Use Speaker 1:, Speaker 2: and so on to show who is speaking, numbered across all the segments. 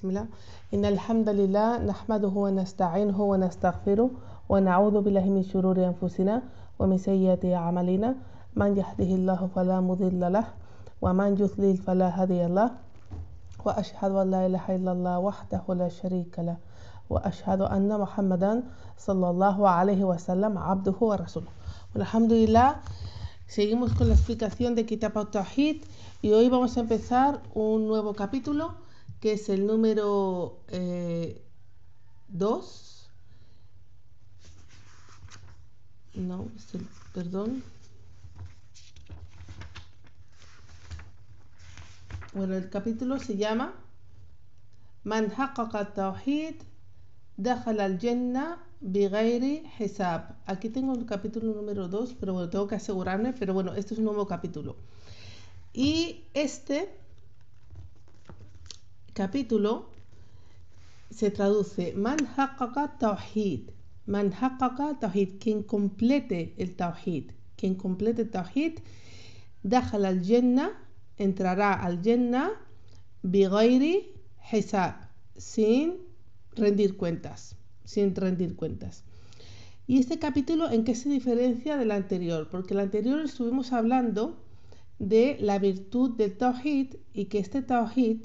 Speaker 1: بسم الله إن الحمد لله نحمده ونستعينه ونستغفره ونعوذ بالله من شرور أنفسنا ومن سيئات أعمالنا من يهده الله فلا مضل له ومن يضلل فلا هادي له وأشهد أن لا إله إلا الله وحده لا شريك له وأشهد أن محمدا صلى الله عليه وسلم عبده ورسوله. الحمد لله. Seguimos con la explicación de Kitab al-Tawhid y hoy vamos a empezar un nuevo capítulo que es el número 2. Bueno, el capítulo se llama Man haqqaqa al-Tawhid dakhala al-Jannah bighayri hisab. Aquí tengo el capítulo número 2, pero bueno, tengo que asegurarme, pero bueno, este es un nuevo capítulo. Y este capítulo se traduce Man haqqaqa Tawhid. Man haqqaqa Tawhid, quien complete el Tawhid. Quien complete el Tawhid, dakhala al-Jannah, entrará al Jannah bighayri hisab, sin rendir cuentas. Y este capítulo, ¿en qué se diferencia del anterior? Porque el anterior estuvimos hablando de la virtud del Tawhid y que este Tawhid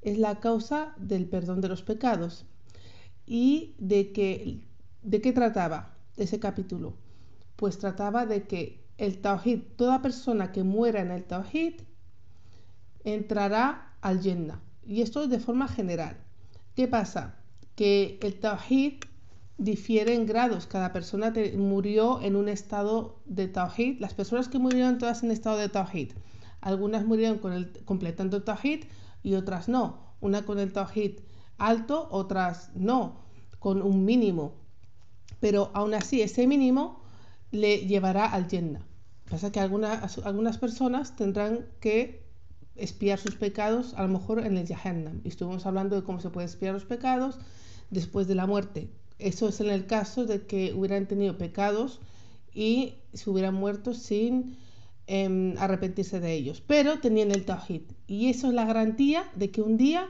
Speaker 1: es la causa del perdón de los pecados. ¿Y de qué trataba ese capítulo? Pues trataba de que el Tawhid, toda persona que muera en el Tawhid, entrará al Jannah. Y esto es de forma general. ¿Qué pasa? Que el Tawhid difiere en grados. Cada persona murió en un estado de Tawhid. Las personas que murieron todas en estado de Tawhid. Algunas murieron completando el Tawhid y otras no. Una con el Tawhid alto, otras no, con un mínimo. Pero aún así ese mínimo le llevará al Jannah. Pasa que algunas personas tendrán que expiar sus pecados a lo mejor en el Jahannam. Y estuvimos hablando de cómo se puede expiar los pecados después de la muerte. Eso es en el caso de que hubieran tenido pecados y se hubieran muerto sin arrepentirse de ellos, pero tenían el Tawhid, y eso es la garantía de que un día,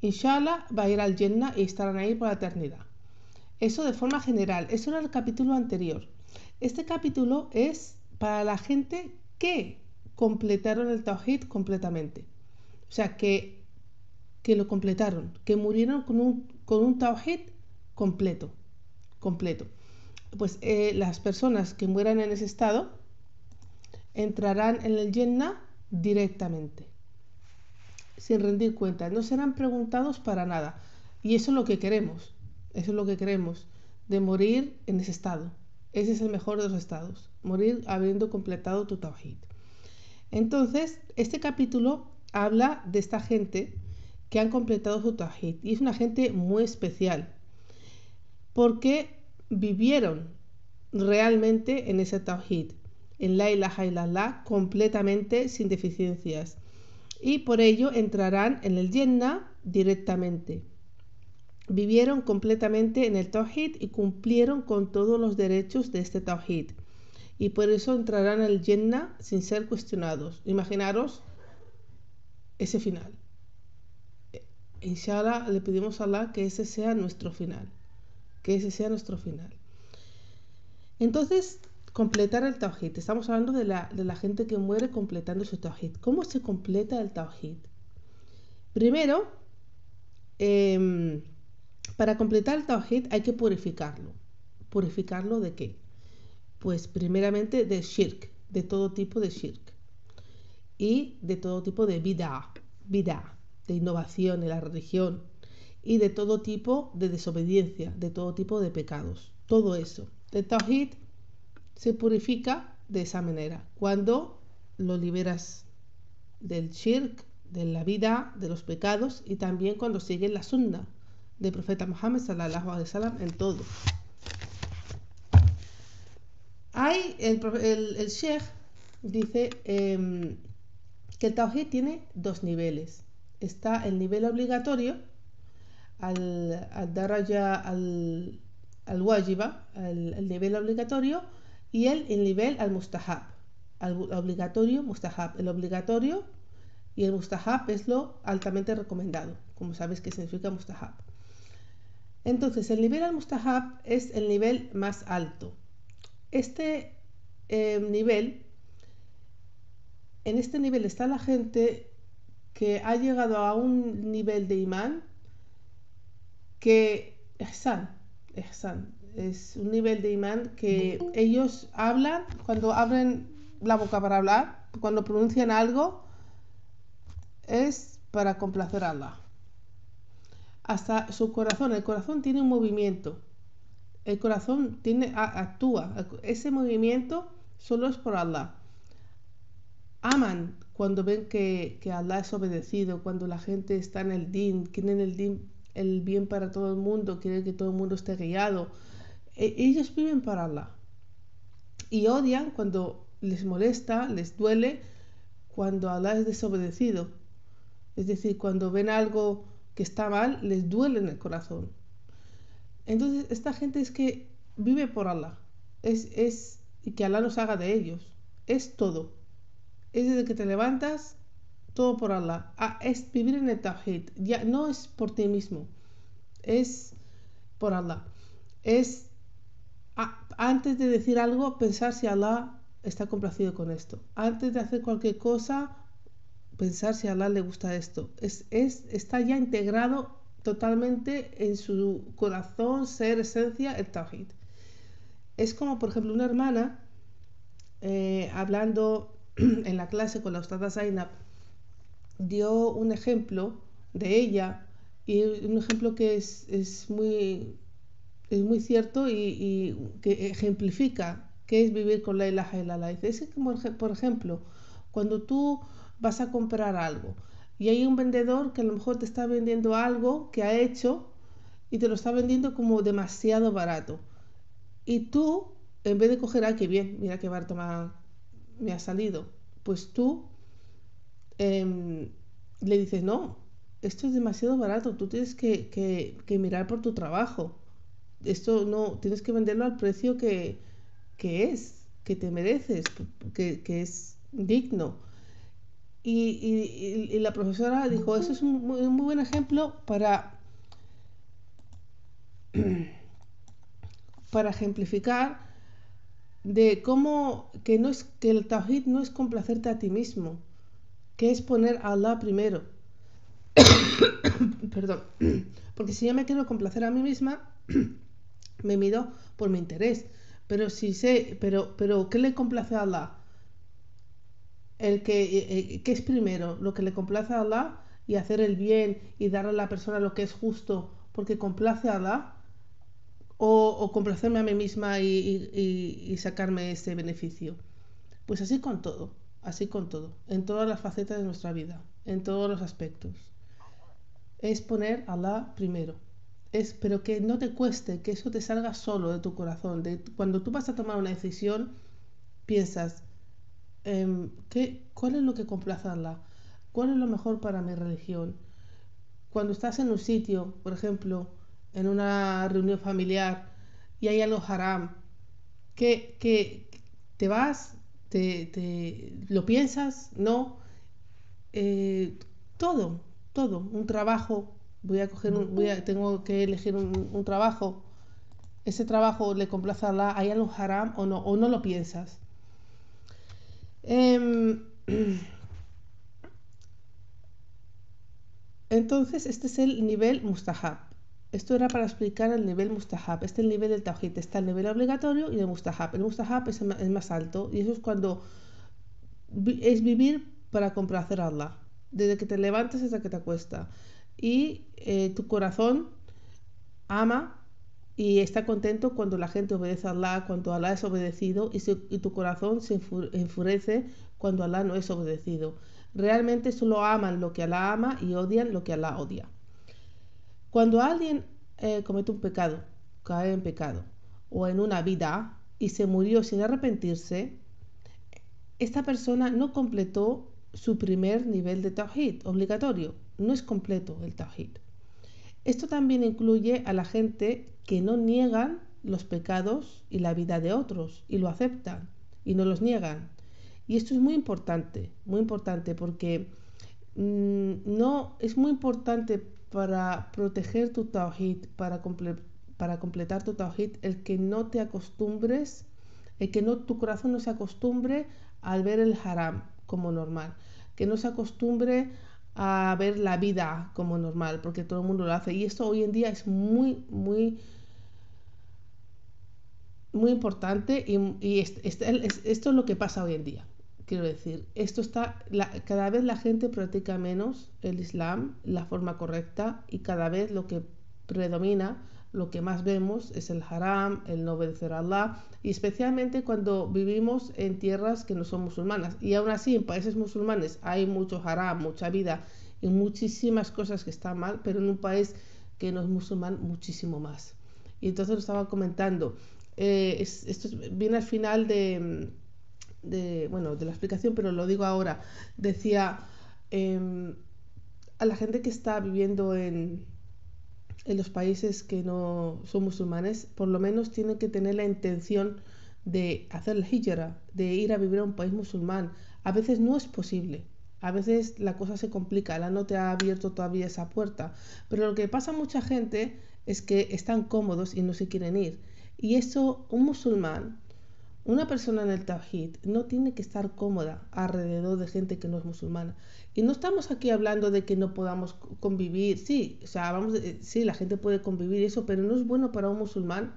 Speaker 1: inshallah, va a ir al Jannah y estarán ahí por la eternidad. Eso de forma general. Eso era el capítulo anterior. Este capítulo es para la gente que completaron el Tawhid completamente, o sea, que lo completaron, que murieron con un Tawhid completo. Pues las personas que mueran en ese estado entrarán en el Jannah directamente, sin rendir cuentas, no serán preguntados para nada. Y eso es lo que queremos, de morir en ese estado. Ese es el mejor de los estados, morir habiendo completado tu Tawhid. Entonces, este capítulo habla de esta gente que han completado su Tawhid, y es una gente muy especial, porque vivieron realmente en ese Tawhid, en la ilaha illallah, completamente sin deficiencias, y por ello entrarán en el Jannah directamente. Vivieron completamente en el Tawhid y cumplieron con todos los derechos de este Tawhid, y por eso entrarán al Jannah sin ser cuestionados. Imaginaros ese final. Inshallah, le pedimos a Allah que ese sea nuestro final. Entonces, completar el Tawhid. Estamos hablando de la gente que muere completando su Tawhid. ¿Cómo se completa el Tawhid? Primero, para completar el Tawhid hay que purificarlo. ¿Purificarlo de qué? Pues primeramente de shirk, de todo tipo de shirk, y de todo tipo de bid'ah, de innovación en la religión, y de todo tipo de desobediencia, de todo tipo de pecados. Todo eso. El Tawhid se purifica de esa manera, cuando lo liberas del shirk, de la vida, de los pecados, y también cuando sigues la sunnah del profeta Muhammad sallallahu alaihi wasallam en todo. El Sheikh dice que el Tawhid tiene dos niveles. Está el nivel obligatorio, al-daraja al-wajiba, el nivel obligatorio, y el nivel al-mustahab, al obligatorio mustahab. El obligatorio y el mustahab es lo altamente recomendado, como sabes que significa mustahab. Entonces, el nivel al mustahab es el nivel más alto. Este nivel, en este nivel está la gente que ha llegado a un nivel de imán que ihsan, es un nivel de imán que ellos hablan, cuando abren la boca para hablar, cuando pronuncian algo, es para complacer a Allah. Hasta su corazón, el corazón tiene un movimiento, el corazón actúa, ese movimiento solo es por Allah. Aman cuando ven que Allah es obedecido, cuando la gente está en el din, quieren el bien para todo el mundo, quieren que todo el mundo esté guiado. Ellos viven para Allah. Y odian cuando les molesta, les duele, cuando Allah es desobedecido. Es decir, cuando ven algo que está mal, les duele en el corazón. Entonces, esta gente es que vive por Allah. Y que Allah nos haga de ellos. Es todo. Es desde que te levantas, todo por Allah. Es vivir en el Tawhid. Ya no es por ti mismo. Es por Allah. Es antes de decir algo, pensar si Allah está complacido con esto. Antes de hacer cualquier cosa, pensar si a Allah le gusta esto. Está ya integrado totalmente en su corazón, ser, esencia, el Tawhid. Es como, por ejemplo, una hermana hablando en la clase con la Ustada Zainab, dio un ejemplo de ella, y un ejemplo que es muy cierto y que ejemplifica qué es vivir con la ilaha illallah. Es como, por ejemplo, cuando tú vas a comprar algo y hay un vendedor que a lo mejor te está vendiendo algo que ha hecho y te lo está vendiendo como demasiado barato. Y tú, en vez de coger, qué bien, mira qué barato me ha salido, pues tú le dices, no, esto es demasiado barato, tú tienes que mirar por tu trabajo. Esto no, tienes que venderlo al precio que te mereces, que es digno. Y la profesora dijo, eso es un muy buen ejemplo para ejemplificar de cómo que el Tawhid no es complacerte a ti mismo, que es poner a Allah primero. Perdón, porque si yo me quiero complacer a mí misma, me mido por mi interés. Pero si sé, pero ¿qué le complace a Allah? ¿Qué es primero? Lo que le complace a Allah y hacer el bien y dar a la persona lo que es justo porque complace a Allah, o complacerme a mí misma y sacarme ese beneficio. Pues así con todo, en todas las facetas de nuestra vida, en todos los aspectos. Es poner a Allah primero. Pero que no te cueste, que eso te salga solo de tu corazón. Cuando tú vas a tomar una decisión, piensas, ¿cuál es lo que complace a Allah? ¿Cuál es lo mejor para mi religión? Cuando estás en un sitio, por ejemplo, en una reunión familiar y hay algo haram, que te vas, lo piensas, ¿no? Eh, todo, todo, un trabajo, tengo que elegir un trabajo, ese trabajo le complace a Allah, hay algo haram o no lo piensas. Em, Entonces, este es el nivel mustahab. Esto era para explicar el nivel mustahab. Este es el nivel del tawhid. Está el nivel obligatorio y el mustahab. El mustahab es el más alto y eso es cuando es vivir para complacer a Allah. Desde que te levantas hasta que te acuestas. Y tu corazón ama y está contento cuando la gente obedece a Allah, cuando Allah es obedecido, y tu corazón se enfurece cuando Allah no es obedecido. Realmente solo aman lo que Allah ama y odian lo que Allah odia. Cuando alguien comete un pecado, cae en pecado, o en una vida y se murió sin arrepentirse, esta persona no completó su primer nivel de Tawhid obligatorio. No es completo el Tawhid. Esto también incluye a la gente que no niegan los pecados y la vida de otros y lo aceptan y no los niegan. Y esto es muy importante porque no es muy importante para proteger tu tawhid, para completar tu tawhid, el que no te acostumbres, el que no, tu corazón no se acostumbre al ver el haram como normal, que no se acostumbre a ver la vida como normal, porque todo el mundo lo hace. Y esto hoy en día es muy importante y esto es lo que pasa hoy en día. Quiero decir, cada vez la gente practica menos el Islam, la forma correcta, y cada vez lo que predomina, lo que más vemos es el haram, el no obedecer a Allah, y especialmente cuando vivimos en tierras que no son musulmanas. Y aún así, en países musulmanes hay mucho haram, mucha vida y muchísimas cosas que están mal, pero en un país que no es musulmán, muchísimo más. Y entonces lo estaba comentando. Esto viene al final bueno, de la explicación, pero lo digo ahora. Decía, a la gente que está viviendo en los países que no son musulmanes, por lo menos tienen que tener la intención de hacer el hijra, de ir a vivir a un país musulmán. A veces no es posible. A veces la cosa se complica, Allah no te ha abierto todavía esa puerta. Pero lo que pasa a mucha gente es que están cómodos y no se quieren ir. Y eso, un musulmán, una persona en el Tawhid, no tiene que estar cómoda alrededor de gente que no es musulmana. Y no estamos aquí hablando de que no podamos convivir. Sí, o sea, sí, la gente puede convivir eso, pero no es bueno para un musulmán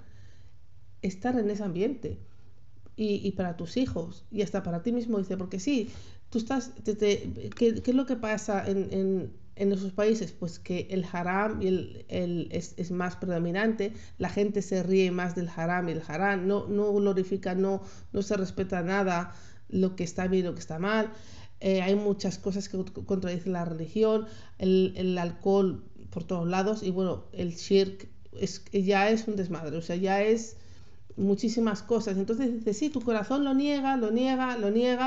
Speaker 1: estar en ese ambiente. Y para tus hijos y hasta para ti mismo, dice, porque sí, tú estás, ¿qué es lo que pasa en esos países? Pues que el haram es más predominante, la gente se ríe más del haram y el haram no glorifica, no se respeta nada lo que está bien y lo que está mal. Hay muchas cosas que contradicen la religión, el alcohol por todos lados, y bueno, el shirk ya es un desmadre, o sea, ya es muchísimas cosas. Entonces dice, sí, tu corazón lo niega,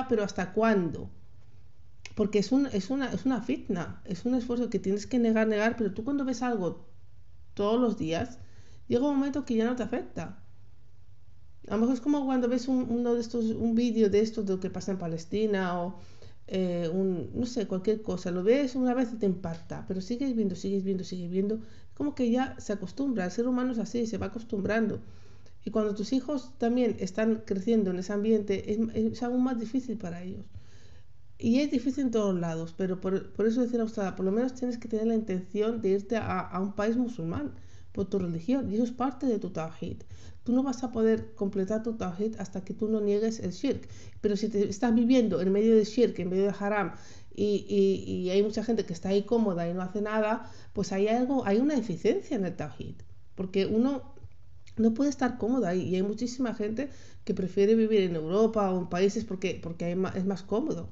Speaker 1: pero ¿hasta cuándo? Porque es una fitna, es un esfuerzo que tienes que negar, pero tú cuando ves algo todos los días, llega un momento que ya no te afecta. A lo mejor es como cuando ves un vídeo de esto de lo que pasa en Palestina o no sé, cualquier cosa, lo ves una vez y te impacta, pero sigues viendo, como que ya se acostumbra, el ser humano es así, se va acostumbrando. Y cuando tus hijos también están creciendo en ese ambiente, es aún más difícil para ellos. Y es difícil en todos lados, pero por eso decía usted, por lo menos tienes que tener la intención de irte a un país musulmán por tu religión, y eso es parte de tu tawhid. Tú no vas a poder completar tu tawhid hasta que tú no niegues el shirk. Pero si te estás viviendo en medio del shirk, en medio del haram, y hay mucha gente que está ahí cómoda y no hace nada, pues hay una deficiencia en el tawhid. Porque uno no puede estar cómodo ahí, y hay muchísima gente que prefiere vivir en Europa o en países porque es más cómodo,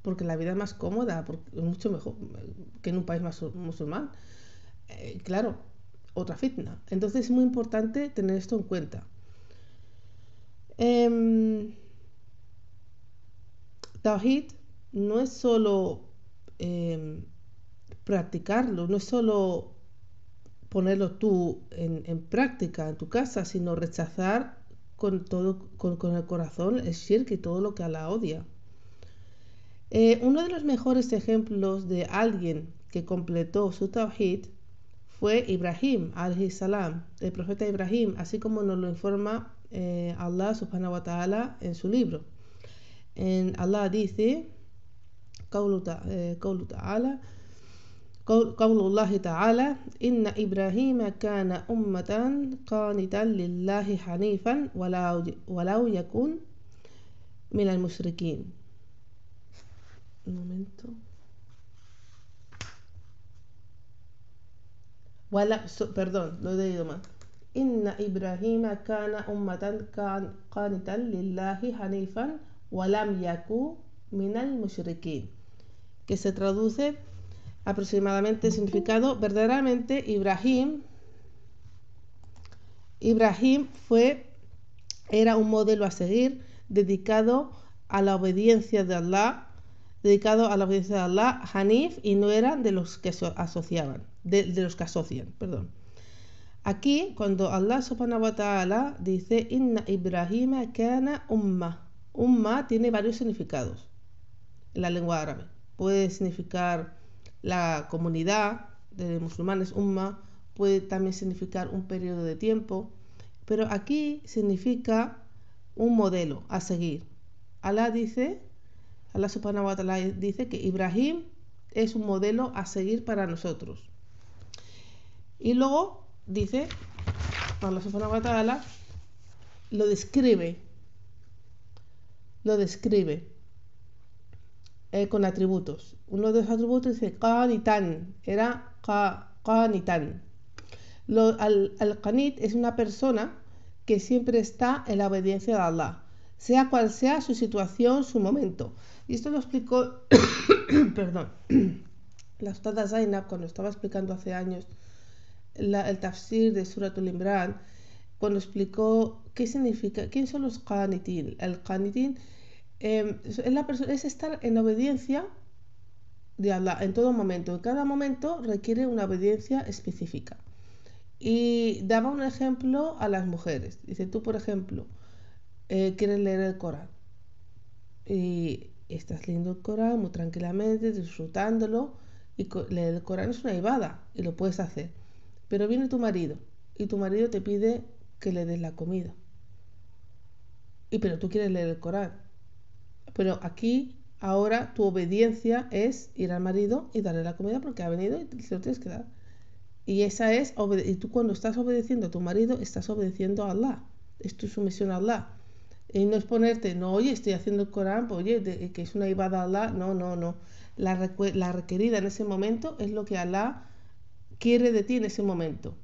Speaker 1: porque la vida es más cómoda, porque es mucho mejor que en un país más musulmán. Claro, otra fitna. Entonces es muy importante tener esto en cuenta. Em, Tawhid no es solo em, practicarlo, no es solo ponerlo tú en práctica en tu casa, sino rechazar con el corazón el shirk y todo lo que Allah odia. Uno de los mejores ejemplos de alguien que completó su tawhid fue Ibrahim, alayhi salam, el profeta Ibrahim, así como nos lo informa Allah subhanahu wa ta'ala en su libro. Allah dice, قوله تعالى قول الله تعالى إن إبراهيم كان أمة قانتا لله حنيفا ولو يكن من المشركين. Un momento. Perdón, lo he leído mal. Inna Ibrahima kana ummatan qanitan lillahi hanifan walam yaku minal mushrikin, que se traduce aproximadamente significado: verdaderamente Ibrahim era un modelo a seguir, dedicado a la obediencia de Allah, Hanif, y no era de los que asociaban, de los que asocian, perdón. Aquí, cuando Allah subhanahu wa ta'ala dice Inna Ibrahima kana umma tiene varios significados en la lengua árabe. puede significar la comunidad de musulmanes, umma, puede también significar un periodo de tiempo, pero aquí significa un modelo a seguir. Allah subhanahu wa ta'ala dice que Ibrahim es un modelo a seguir para nosotros. Y luego dice, Allah subhanahu wa ta'ala lo describe con atributos. Uno de los atributos dice qanitan, era qanitan. Al-qanit es una persona que siempre está en la obediencia de Allah, sea cual sea su situación, su momento. Y esto lo explicó, perdón, la Ustada Zainab cuando estaba explicando hace años el tafsir de Suratul Imran, cuando explicó qué significa, quién son los qanitin. El qanitin es estar en obediencia de Allah en todo momento. En cada momento requiere una obediencia específica. Y daba un ejemplo a las mujeres. Dice, tú por ejemplo, quieres leer el Corán y estás leyendo el Corán muy tranquilamente, disfrutándolo, y leer el Corán es una ibada y lo puedes hacer. Pero viene tu marido y tu marido te pide que le des la comida. Pero tú quieres leer el Corán. Pero aquí, ahora, tu obediencia es ir al marido y darle la comida porque ha venido y se lo tienes que dar. Y esa es, y tú cuando estás obedeciendo a tu marido, estás obedeciendo a Allah. Es tu sumisión a Allah. Y no es ponerte, no, oye, estoy haciendo el Corán, pues, oye, que es una ibada a Allah. No. La requerida en ese momento es lo que Allah quiere de ti en ese momento.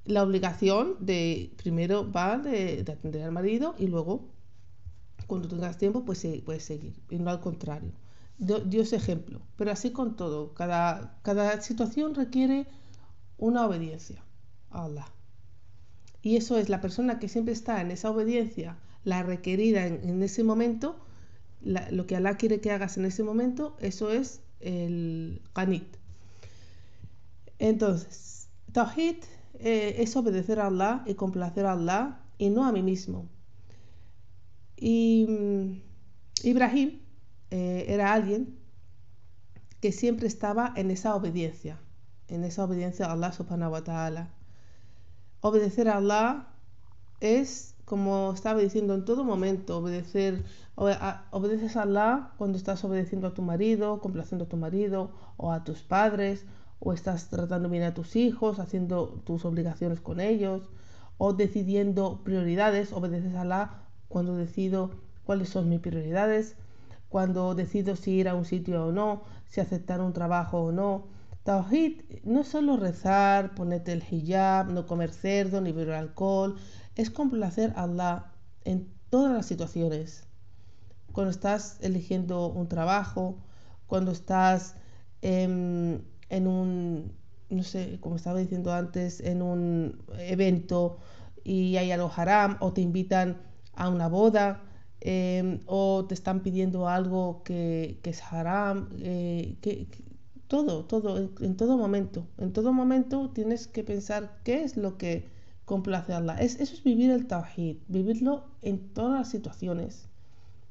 Speaker 1: La obligación de, primero va de atender al marido y luego, cuando tengas tiempo, pues puedes seguir. Y no al contrario. Dios ejemplo. Pero así con todo. Cada situación requiere una obediencia a Allah. Y eso es la persona que siempre está en esa obediencia, la requerida en ese momento, lo que Allah quiere que hagas en ese momento, eso es el qanit. Entonces, Tawhid es obedecer a Allah y complacer a Allah y no a mí mismo. Y Ibrahim era alguien que siempre estaba en esa obediencia a Allah subhanahu wa ta'ala. Obedecer a Allah es, como estaba diciendo, en todo momento. Obedeces a Allah cuando estás obedeciendo a tu marido, complaciendo a tu marido o a tus padres, o estás tratando bien a tus hijos, haciendo tus obligaciones con ellos, o decidiendo prioridades. Obedeces a Allah cuando decido cuáles son mis prioridades, cuando decido si ir a un sitio o no, si aceptar un trabajo o no. Tawhid no es solo rezar, ponerte el hijab, no comer cerdo ni beber alcohol, es complacer a Allah en todas las situaciones. Cuando estás eligiendo un trabajo, cuando estás en un, no sé, como estaba diciendo antes, en un evento y hay algo haram, o te invitan a una boda, o te están pidiendo algo que es haram, todo, en todo momento tienes que pensar qué es lo que complace a Allah. Eso es vivir el Tawhid, vivirlo en todas las situaciones,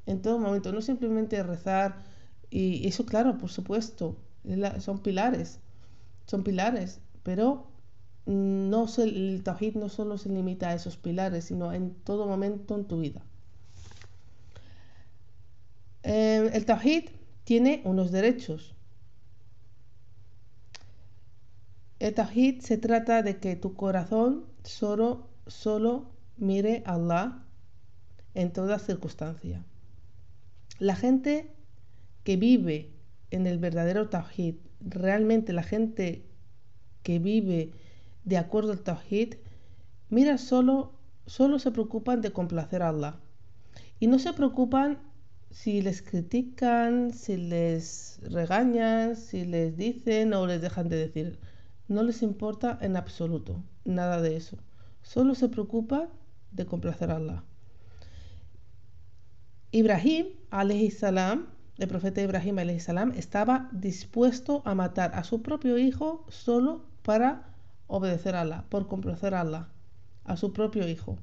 Speaker 1: en todo momento, no simplemente rezar, y eso claro, por supuesto, son pilares, pero el Tawhid no solo se limita a esos pilares, sino en todo momento en tu vida. El Tawhid tiene unos derechos. El Tawhid se trata de que tu corazón solo mire a Allah en toda circunstancia. La gente que vive en el verdadero Tawhid, realmente la gente que vive de acuerdo al Tawhid, mira solo se preocupan de complacer a Allah. Y no se preocupan si les critican, si les regañan, si les dicen o les dejan de decir. No les importa en absoluto nada de eso. Solo se preocupa de complacer a Allah. Ibrahim, alayhi salam, el profeta Ibrahim, alayhi salam, estaba dispuesto a matar a su propio hijo solo para obedecer a Allah, por complacer a Allah, a su propio hijo.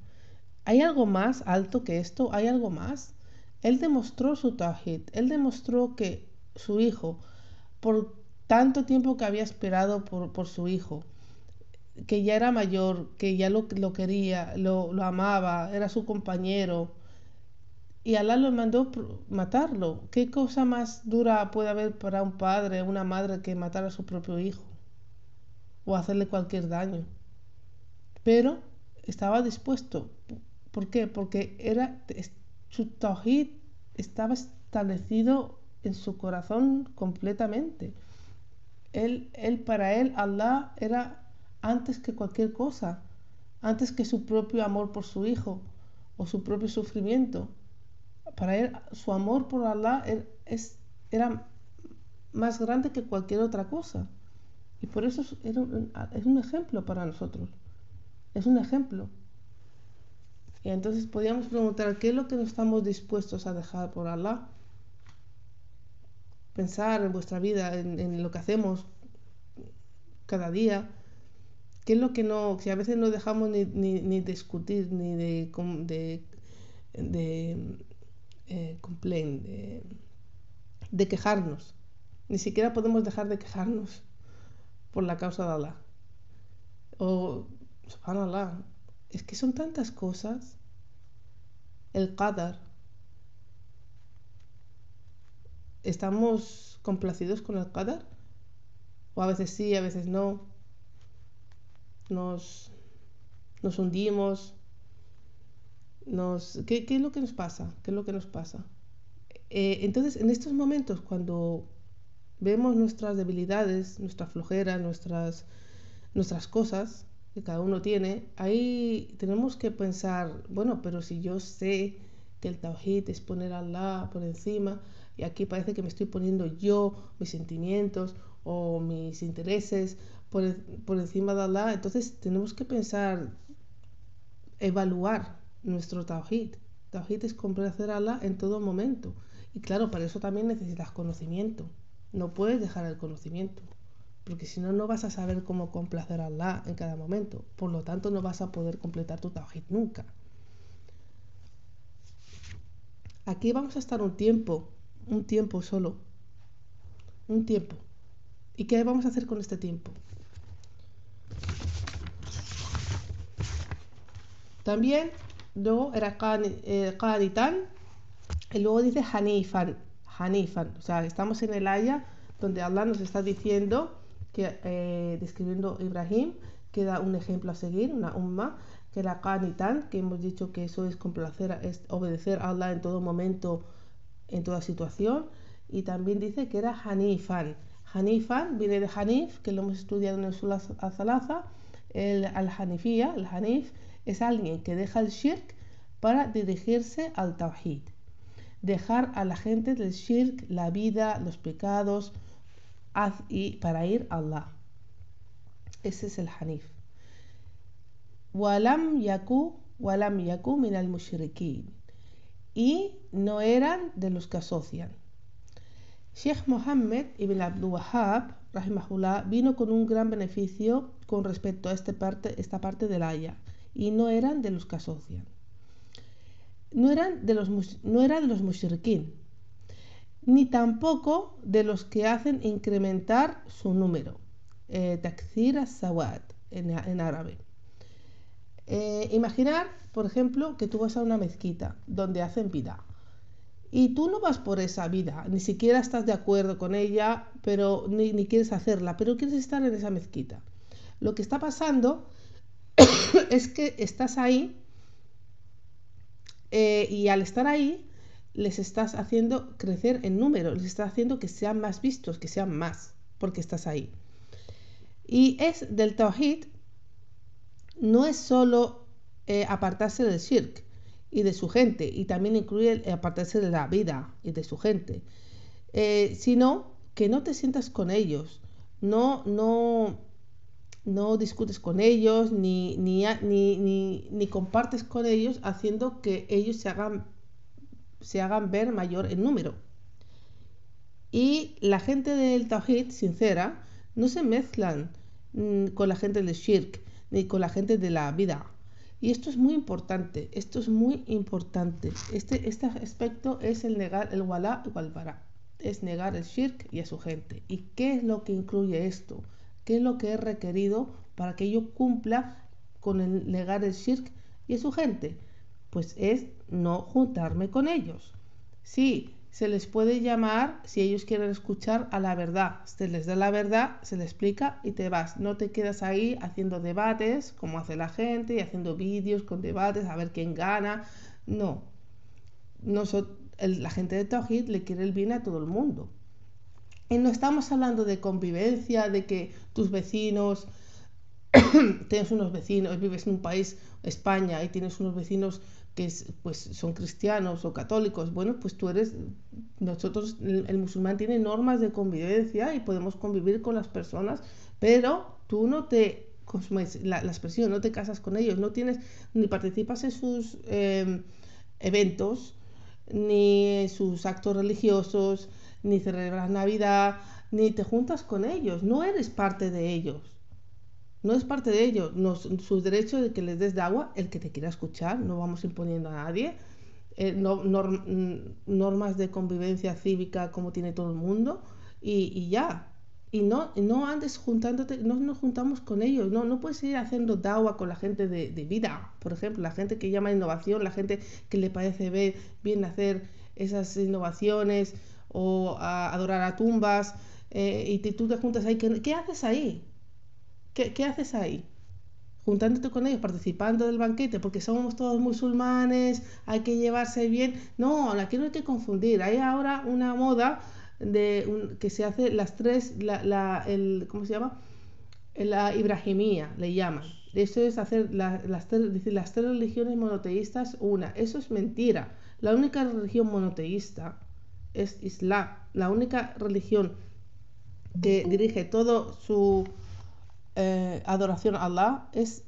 Speaker 1: ¿Hay algo más alto que esto? ¿Hay algo más? Él demostró su tawhid. Él demostró que su hijo, por tanto tiempo que había esperado por su hijo, que ya era mayor, que ya lo quería, lo amaba, era su compañero, y Alá lo mandó matarlo. ¿Qué cosa más dura puede haber para un padre o una madre que matar a su propio hijo o hacerle cualquier daño? Pero estaba dispuesto. ¿Por qué? Porque su tawhid estaba establecido en su corazón completamente. Para él, Allah era antes que cualquier cosa, antes que su propio amor por su hijo o su propio sufrimiento. Para él, su amor por Allah era más grande que cualquier otra cosa. Y por eso es un ejemplo para nosotros. Es un ejemplo. Y entonces podríamos preguntar, ¿qué es lo que no estamos dispuestos a dejar por Allah? Pensar en vuestra vida, en lo que hacemos cada día. ¿Qué es lo que no, si a veces no dejamos ni discutir, ni de complain, de quejarnos? Ni siquiera podemos dejar de quejarnos por la causa de Allah. O, subhanallah, es que son tantas cosas. El qadar. ¿Estamos complacidos con el qadar? O a veces sí, a veces no. Nos, nos hundimos. ¿Qué es lo que nos pasa? ¿Qué es lo que nos pasa? Entonces, en estos momentos, cuando vemos nuestras debilidades, nuestra flojera, nuestras cosas que cada uno tiene, ahí tenemos que pensar, bueno, pero si yo sé que el tawhid es poner a Allah por encima, y aquí parece que me estoy poniendo yo, mis sentimientos o mis intereses por encima de Allah, entonces tenemos que pensar, evaluar nuestro tawhid. Tawhid es complacer a Allah en todo momento. Y claro, para eso también necesitas conocimiento. No puedes dejar el conocimiento, porque si no, no vas a saber cómo complacer a Allah en cada momento. Por lo tanto, no vas a poder completar tu tawhid nunca. Aquí vamos a estar un tiempo solo, un tiempo. ¿Y qué vamos a hacer con este tiempo? También, luego era Qanitan, y luego dice Hanifan. O sea, estamos en el aya donde Allah nos está diciendo, describiendo Ibrahim, que da un ejemplo a seguir, una umma, que era Qanitan, que hemos dicho que eso es complacer, es obedecer a Allah en todo momento, en toda situación. Y también dice que era Hanifan. Hanifan viene de Hanif, que lo hemos estudiado en el Sul al-Zalaza. El Hanif, es alguien que deja el shirk para dirigirse al tawhid. Dejar a la gente del shirk, la vida, los pecados, y para ir a Allah. Ese es el Hanif. Walam yaku min al mushrikin. Y no eran de los que asocian. Sheikh Mohammed ibn Abdul Wahhab, rahimahullah, vino con un gran beneficio con respecto a esta parte del aya. Y no eran de los que asocian. No era de los mushrikin, ni tampoco de los que hacen incrementar su número. Takthir as-sawad en árabe. Imaginar, por ejemplo, que tú vas a una mezquita donde hacen bid'a y tú no vas por esa vida, ni siquiera estás de acuerdo con ella, pero ni quieres hacerla, pero quieres estar en esa mezquita. Lo que está pasando es que estás ahí y al estar ahí les estás haciendo crecer en número, les estás haciendo que sean más vistos, que sean más, porque estás ahí. Y es del tawhid, no es solo apartarse del shirk y de su gente, y también incluye apartarse de la vida y de su gente, sino que no te sientas con ellos, no discutes con ellos, ni compartes con ellos, haciendo que ellos se hagan ver mayor en número. Y la gente del tawhid sincera no se mezclan con la gente del shirk ni con la gente de la vida. Y esto es muy importante, Este aspecto es el negar el wala y el bara. es negar el shirk y a su gente. ¿Y qué es lo que incluye esto? ¿Qué es lo que es requerido para que yo cumpla con el negar el shirk y a su gente? Pues es no juntarme con ellos. Sí, se les puede llamar, si ellos quieren escuchar, a la verdad. Se les da la verdad, se les explica y te vas. No te quedas ahí haciendo debates, como hace la gente, y haciendo vídeos con debates, a ver quién gana. No. La gente de Tawhid le quiere el bien a todo el mundo. Y no estamos hablando de convivencia, de que tus vecinos, tienes unos vecinos, vives en un país, España, y tienes unos vecinos que pues son cristianos o católicos. Bueno, pues nosotros, el musulmán tiene normas de convivencia y podemos convivir con las personas, pero tú no te, la expresión, no te casas con ellos, no tienes, ni participas en sus eventos, ni sus actos religiosos, ni celebras Navidad, ni te juntas con ellos, no eres parte de ellos. No es parte de ellos, sus derechos de que les des de agua, el que te quiera escuchar, no vamos imponiendo a nadie, normas de convivencia cívica como tiene todo el mundo y ya. Y no andes juntándote, no nos juntamos con ellos, no puedes ir haciendo dawa con la gente de vida, por ejemplo, la gente que llama innovación, la gente que le parece bien hacer esas innovaciones o adorar a tumbas, y tú te juntas ahí, ¿qué haces ahí? ¿Qué haces ahí? Juntándote con ellos, participando del banquete, porque somos todos musulmanes, hay que llevarse bien. No, aquí no hay que confundir. Hay ahora una moda que se hace las tres, ¿cómo se llama? La Ibrahimía, le llaman. Eso es hacer las tres religiones monoteístas una. Eso es mentira. La única religión monoteísta es Islam. La única religión que dirige todo su adoración a Allah es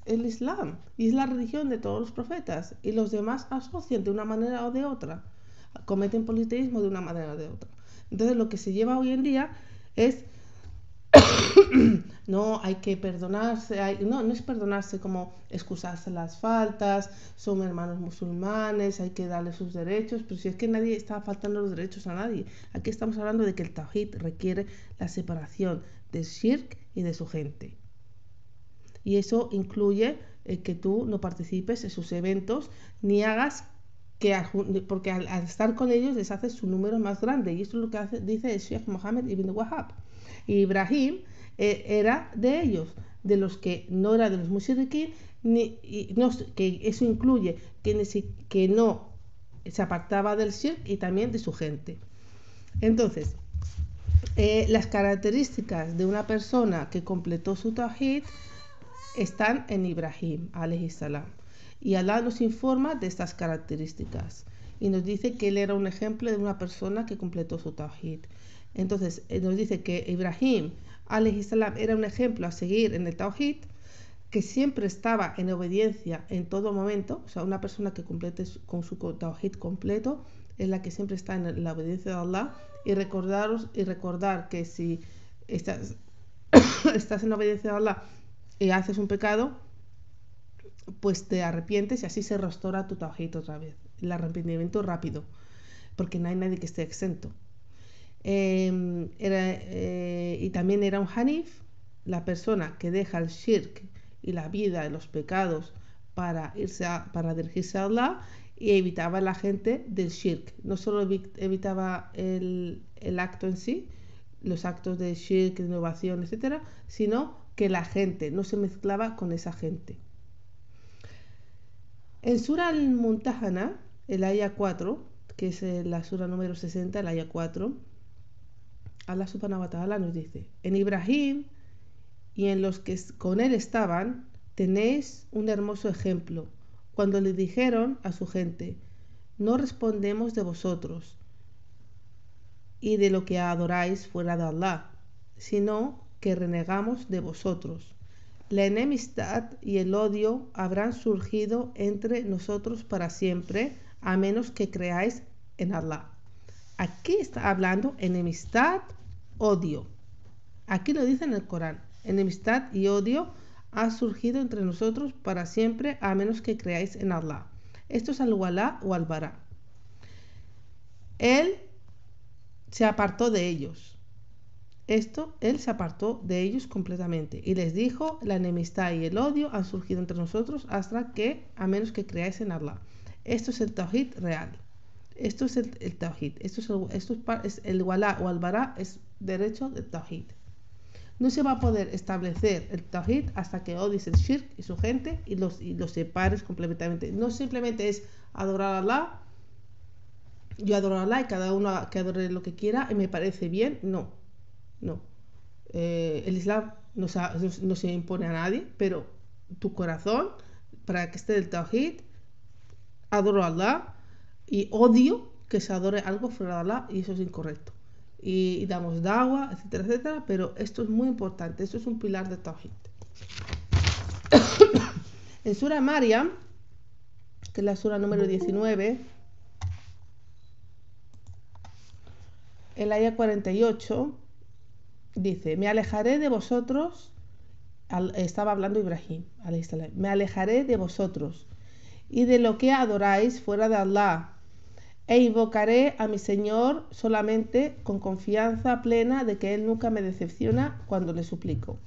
Speaker 1: el Islam y es la religión de todos los profetas, y los demás asocian de una manera o de otra, cometen politeísmo de una manera o de otra. Entonces lo que se lleva hoy en día es no hay que perdonarse, no es perdonarse como excusarse las faltas, son hermanos musulmanes, hay que darle sus derechos, pero si es que nadie está faltando los derechos a nadie. Aquí estamos hablando de que el Tawhid requiere la separación del Shirk y de su gente. Y eso incluye que tú no participes en sus eventos ni hagas porque al estar con ellos les hace su número más grande, y esto es lo que dice el Sheikh Mohammed ibn Wahhab. Y Ibrahim era de ellos, de los que no era de los mushrikin, que eso incluye que no se apartaba del shirk y también de su gente. Entonces, las características de una persona que completó su tawhid están en Ibrahim, alayhi salam. Y Allah nos informa de estas características y nos dice que él era un ejemplo de una persona que completó su tawhid. Entonces, nos dice que Ibrahim, alayhi salam, era un ejemplo a seguir en el tawhid, que siempre estaba en obediencia en todo momento. O sea, una persona que complete con su tawhid completo es la que siempre está en la obediencia de Allah. Y recordar que si estás en obediencia de Allah y haces un pecado, pues te arrepientes y así se restaura tu tawhid otra vez. El arrepentimiento rápido, porque no hay nadie que esté exento. Y también era un hanif, la persona que deja el shirk y la vida y los pecados para dirigirse a Allah, y evitaba a la gente del shirk. No solo evitaba el acto en sí, los actos de shirk, de innovación, etcétera, sino que la gente no se mezclaba con esa gente. En Sura al-Muntahana, el Aya 4, que es la Sura número 60, el Aya 4, Allah subhanahu wa ta'ala nos dice: en Ibrahim y en los que con él estaban tenéis un hermoso ejemplo, cuando le dijeron a su gente: no respondemos de vosotros y de lo que adoráis fuera de Allah, sino que renegamos de vosotros. La enemistad y el odio habrán surgido entre nosotros para siempre, a menos que creáis en Allah. Aquí está hablando enemistad, odio. Aquí lo dice en el Corán: enemistad y odio ha surgido entre nosotros para siempre, a menos que creáis en Allah. Esto es al-Walá o al-Bará. Él se apartó de ellos. Él se apartó de ellos completamente y les dijo, la enemistad y el odio han surgido entre nosotros hasta que, a menos que creáis en Allah. Esto es el Tawhid real. Esto es el Tawhid. Es el Wala o al-Bara, es derecho del Tawhid. No se va a poder establecer el Tawhid hasta que odies el Shirk y su gente y los separes completamente. No simplemente es adorar a Allah, yo adoro a Allah y cada uno que adore lo que quiera y me parece bien. No. El Islam no se impone a nadie, pero tu corazón, para que esté el Tawhid, adoro a Allah y odio que se adore algo fuera de Allah y eso es incorrecto. Y damos dawa, etcétera, etcétera, pero esto es muy importante, esto es un pilar de Tawhid. En Sura Maryam, que es la Sura número 19, el aya 48, dice, me alejaré de vosotros, estaba hablando Ibrahim, me alejaré de vosotros y de lo que adoráis fuera de Allah, e invocaré a mi Señor solamente con confianza plena de que Él nunca me decepciona cuando le suplico.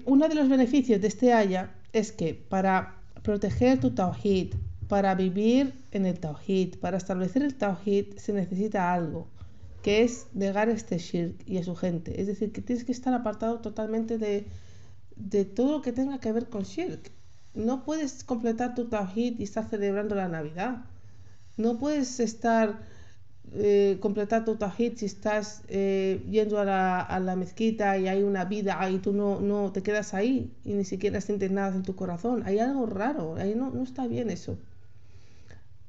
Speaker 1: Uno de los beneficios de este aya es que para proteger tu Tawhid, para vivir en el Tawhid, para establecer el Tawhid se necesita algo, que es negar este shirk y a su gente. Es decir, que tienes que estar apartado totalmente de todo lo que tenga que ver con shirk. No puedes completar tu Tawhid y estar celebrando la Navidad. No puedes completar tu Tawhid si estás yendo a la mezquita y hay una vida y tú no te quedas ahí y ni siquiera sientes nada en tu corazón. Hay algo raro, ahí no está bien eso.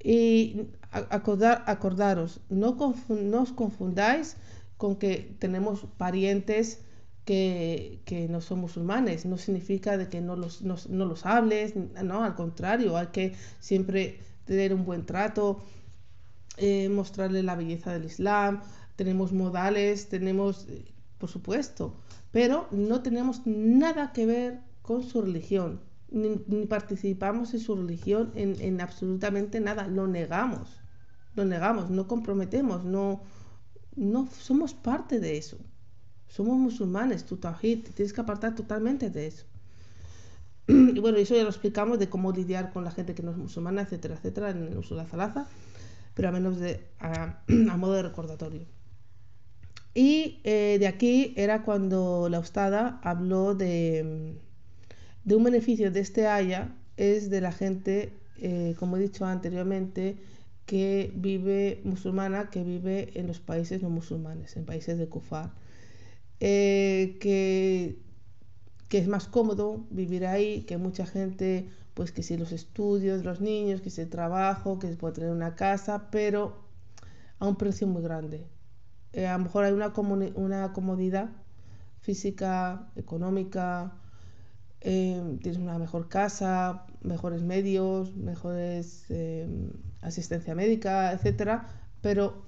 Speaker 1: Y acordaros, no os confundáis con que tenemos parientes que no son musulmanes. No significa de que no los hables, no, al contrario, hay que siempre tener un buen trato, mostrarle la belleza del Islam, tenemos modales, por supuesto, pero no tenemos nada que ver con su religión. Ni participamos en su religión en absolutamente nada, lo negamos, no comprometemos, no somos parte de eso, somos musulmanes, tu tawhid, tienes que apartar totalmente de eso. Y bueno, eso ya lo explicamos de cómo lidiar con la gente que no es musulmana, etcétera, etcétera, en el uso de la zalaza, pero a menos a modo de recordatorio. Y de aquí era cuando la ustada habló de un beneficio de este aya, es de la gente, como he dicho anteriormente, que vive musulmana, que vive en los países no musulmanes, en países de kufar, que es más cómodo vivir ahí, que mucha gente, pues que si los estudios, los niños, que si el trabajo, que se puede tener una casa, pero a un precio muy grande. A lo mejor hay una comodidad física, económica, tienes una mejor casa, mejores medios, mejores asistencia médica, etcétera, pero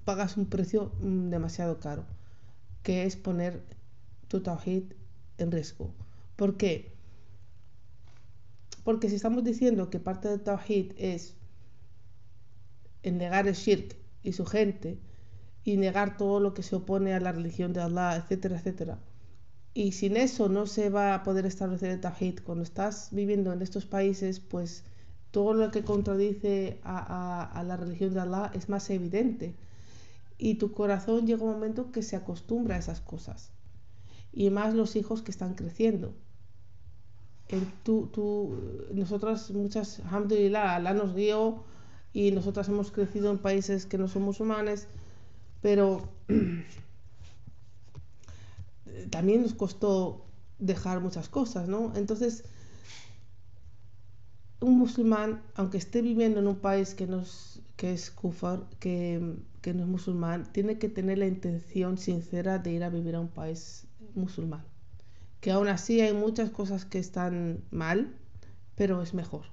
Speaker 1: pagas un precio demasiado caro, que es poner tu tawhid en riesgo. ¿Por qué? Porque si estamos diciendo que parte del tawhid es en negar el shirk y su gente y negar todo lo que se opone a la religión de Allah, etcétera, etcétera, y sin eso no se va a poder establecer el tawhid. Cuando estás viviendo en estos países, pues todo lo que contradice a la religión de Allah es más evidente y tu corazón llega un momento que se acostumbra a esas cosas, y más los hijos que están creciendo. Nosotras muchas, alhamdulillah, Allah nos guió y nosotras hemos crecido en países que no son musulmanes, pero también nos costó dejar muchas cosas, ¿no? Entonces, un musulmán, aunque esté viviendo en un país que es kufar, que no es musulmán, tiene que tener la intención sincera de ir a vivir a un país musulmán. Que aún así hay muchas cosas que están mal, pero es mejor.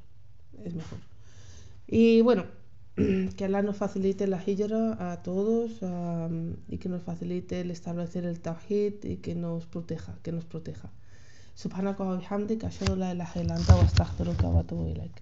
Speaker 1: Y bueno, que Allah nos facilite la hijra a todos y que nos facilite el establecer el tawhid y que nos proteja. Subhanaka wa bihamdika ashhadu an la ilaha illa anta wa astaghfiruka wa atubu ilaik.